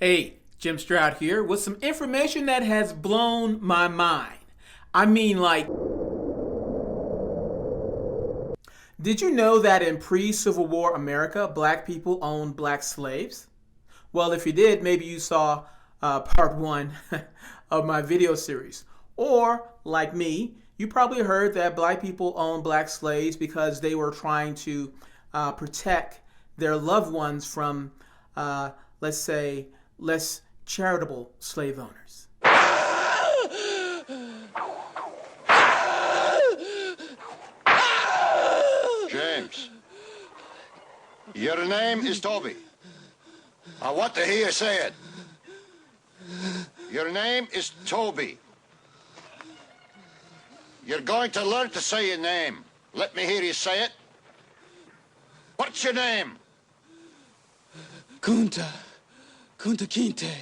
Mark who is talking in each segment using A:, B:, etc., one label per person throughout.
A: Hey, Jim Stroud here with some information that has blown my mind. I mean, like, did you know that in pre-Civil War America, black people owned black slaves? Well, if you did, maybe you saw part one of my video series. Or, like me, you probably heard that black people owned black slaves because they were trying to protect their loved ones from, let's say, less charitable slave owners.
B: James, your name is Toby. I want to hear you say it. Your name is Toby. You're going to learn to say your name. Let me hear you say it. What's your name?
C: Kunta Kinte.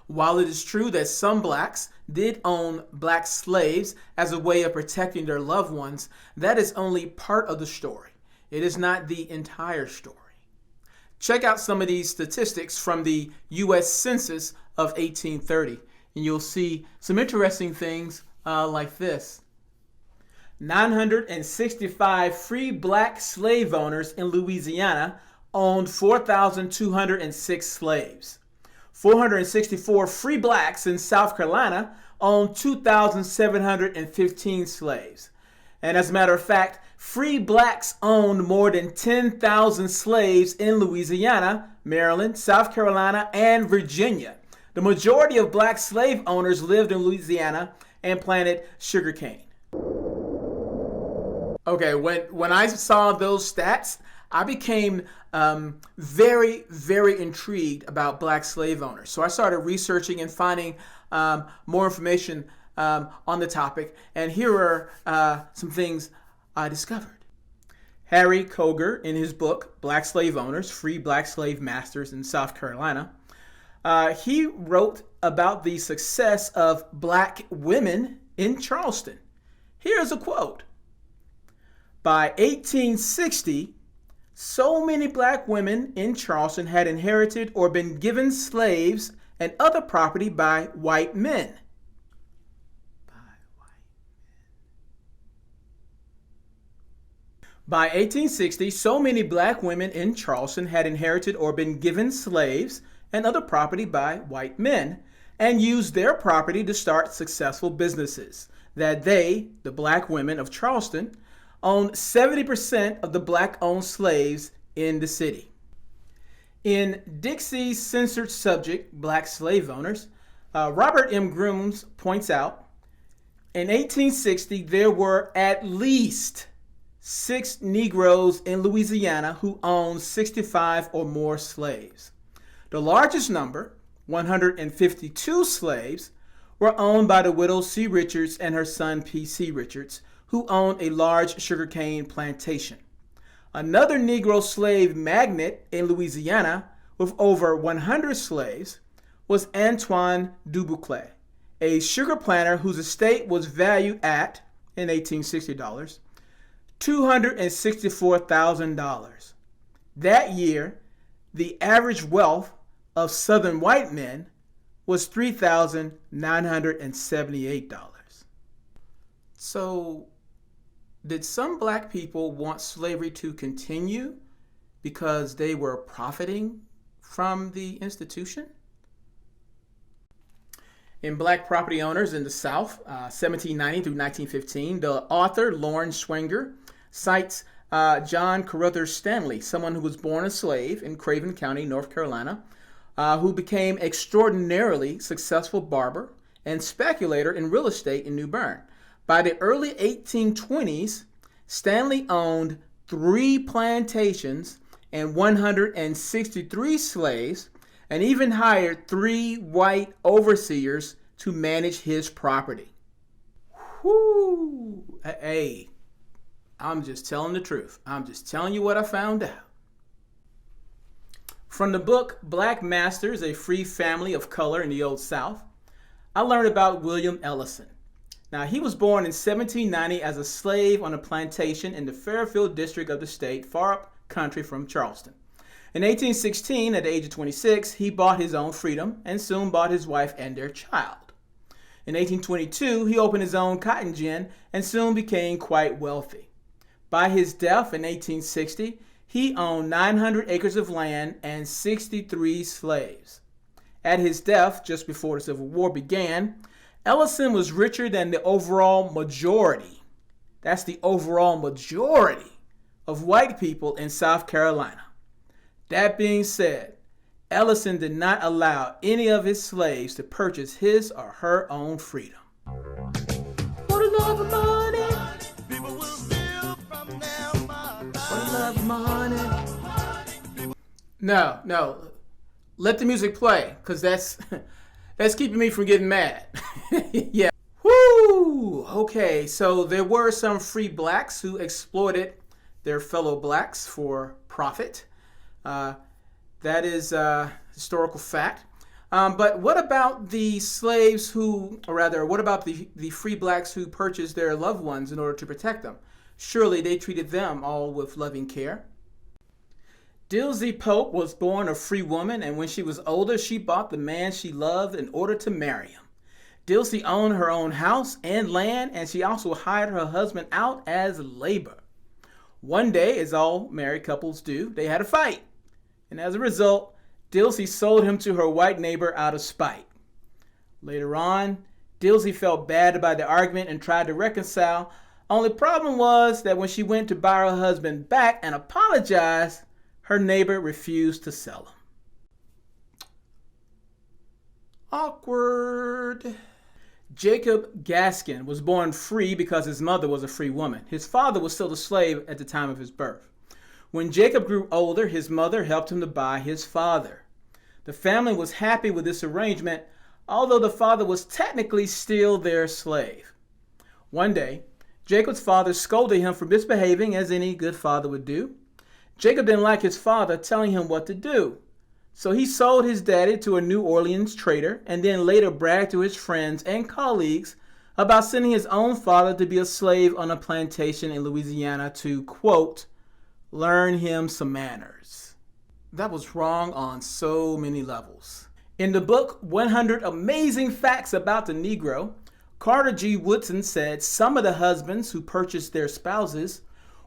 A: While it is true that some blacks did own black slaves as a way of protecting their loved ones, that is only part of the story. It is not the entire story. Check out some of these statistics from the U.S. Census of 1830, and you'll see some interesting things like this. 965 free black slave owners in Louisiana owned 4,206 slaves. 464 free blacks in South Carolina owned 2,715 slaves. And as a matter of fact, free blacks owned more than 10,000 slaves in Louisiana, Maryland, South Carolina, and Virginia. The majority of black slave owners lived in Louisiana and planted sugarcane. Okay, when I saw those stats, I became very, very intrigued about black slave owners. So I started researching and finding more information on the topic. And here are some things I discovered. Harry Coger, in his book, Black Slave Owners, Free Black Slave Masters in South Carolina, he wrote about the success of black women in Charleston. Here's a quote. By 1860, so many black women in Charleston had inherited or been given slaves and other property by white men. By 1860, so many black women in Charleston had inherited or been given slaves and other property by white men and used their property to start successful businesses that they, the black women of Charleston, owned 70% of the black-owned slaves in the city. In Dixie's censored subject, Black Slave Owners, Robert M. Grooms points out, in 1860, there were at least 6 Negroes in Louisiana who owned 65 or more slaves. The largest number, 152 slaves, were owned by the widow C. Richards and her son P.C. Richards, who owned a large sugarcane plantation. Another Negro slave magnate in Louisiana with over 100 slaves was Antoine Dubuclet, a sugar planter whose estate was valued at, in 1860 dollars, $264,000. That year, the average wealth of Southern white men was $3,978. So, did some black people want slavery to continue because they were profiting from the institution? In Black Property Owners in the South, 1790 through 1915, the author Lawrence Schwenger cites John Carruthers Stanley, someone who was born a slave in Craven County, North Carolina, who became extraordinarily successful barber and speculator in real estate in New Bern. By the early 1820s, Stanley owned 3 plantations and 163 slaves, and even hired 3 white overseers to manage his property. Whoo! Hey, I'm just telling the truth. I'm just telling you what I found out. From the book Black Masters, A Free Family of Color in the Old South, I learned about William Ellison. Now, he was born in 1790 as a slave on a plantation in the Fairfield district of the state, far up country from Charleston. In 1816, at the age of 26, he bought his own freedom and soon bought his wife and their child. In 1822, he opened his own cotton gin and soon became quite wealthy. By his death in 1860, he owned 900 acres of land and 63 slaves. At his death, just before the Civil War began, Ellison was richer than the overall majority. That's the overall majority of white people in South Carolina. That being said, Ellison did not allow any of his slaves to purchase his or her own freedom. For the love of money, people will steal from them. For the love of money. No. Let the music play, because that's keeping me from getting mad. Yeah. Woo! Okay, so there were some free blacks who exploited their fellow blacks for profit. That is a historical fact. But what about the slaves what about the free blacks who purchased their loved ones in order to protect them? Surely they treated them all with loving care. Dilsey Pope was born a free woman, and when she was older, she bought the man she loved in order to marry him. Dilsey owned her own house and land, and she also hired her husband out as labor. One day, as all married couples do, they had a fight. And as a result, Dilsey sold him to her white neighbor out of spite. Later on, Dilsey felt bad about the argument and tried to reconcile. Only problem was that when she went to buy her husband back and apologize, her neighbor refused to sell him. Awkward. Jacob Gaskin was born free because his mother was a free woman. His father was still a slave at the time of his birth. When Jacob grew older, his mother helped him to buy his father. The family was happy with this arrangement, although the father was technically still their slave. One day, Jacob's father scolded him for misbehaving, as any good father would do. Jacob didn't like his father telling him what to do, so he sold his daddy to a New Orleans trader and then later bragged to his friends and colleagues about sending his own father to be a slave on a plantation in Louisiana to, quote, learn him some manners. That was wrong on so many levels. In the book 100 Amazing Facts About the Negro, Carter G. Woodson said some of the husbands who purchased their spouses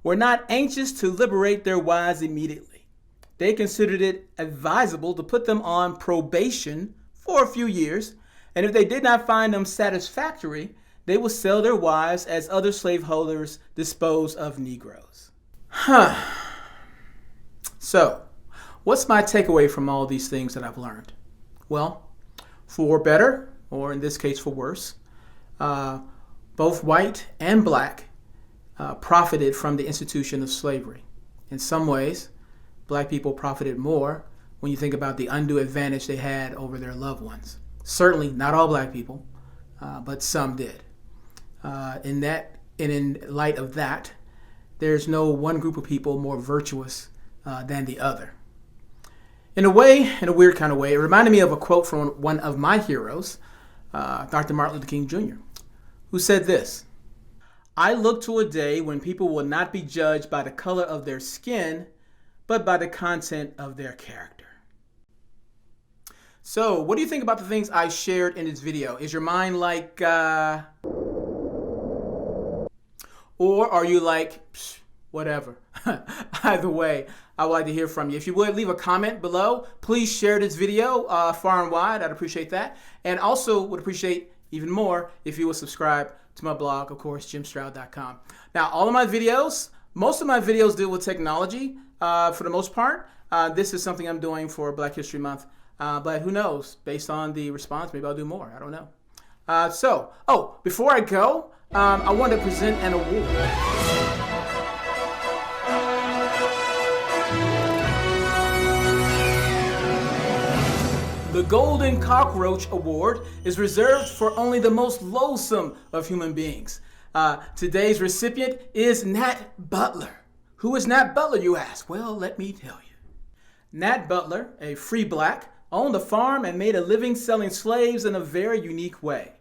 A: were not anxious to liberate their wives immediately. They considered it advisable to put them on probation for a few years, and if they did not find them satisfactory, they would sell their wives as other slaveholders disposed of Negroes. So, what's my takeaway from all these things that I've learned? Well, for better, or in this case for worse, both white and black profited from the institution of slavery. In some ways, black people profited more when you think about the undue advantage they had over their loved ones. Certainly not all black people, but some did. In light of that, there's no one group of people more virtuous than the other. In a weird kind of way, it reminded me of a quote from one of my heroes, Dr. Martin Luther King Jr., who said this: I look to a day when people will not be judged by the color of their skin, but by the content of their character. So, what do you think about the things I shared in this video? Is your mind like, or are you like, whatever? Either way, I would like to hear from you. If you would, leave a comment below. Please share this video far and wide. I'd appreciate that. And also would appreciate even more if you would subscribe to my blog, of course, jimstroud.com. Now, most of my videos deal with technology for the most part. This is something I'm doing for Black History Month. But who knows? Based on the response, maybe I'll do more. I don't know. Before I go, I want to present an award. The Golden Cockroach Award is reserved for only the most loathsome of human beings. Today's recipient is Nat Butler. Who is Nat Butler, you ask? Well, let me tell you. Nat Butler, a free black, owned a farm and made a living selling slaves in a very unique way.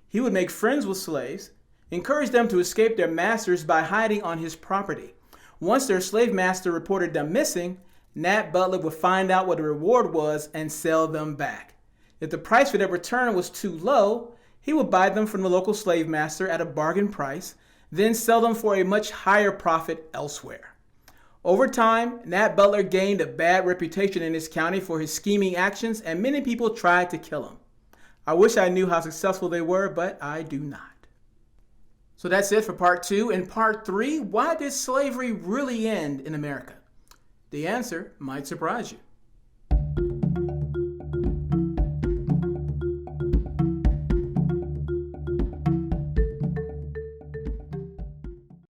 A: He would make friends with slaves, encourage them to escape their masters by hiding on his property. Once their slave master reported them missing, Nat Butler would find out what the reward was and sell them back. If the price for their return was too low, he would buy them from the local slave master at a bargain price, then sell them for a much higher profit elsewhere. Over time, Nat Butler gained a bad reputation in his county for his scheming actions, and many people tried to kill him. I wish I knew how successful they were, but I do not. So that's it for part 2. In part 3, why did slavery really end in America? The answer might surprise you.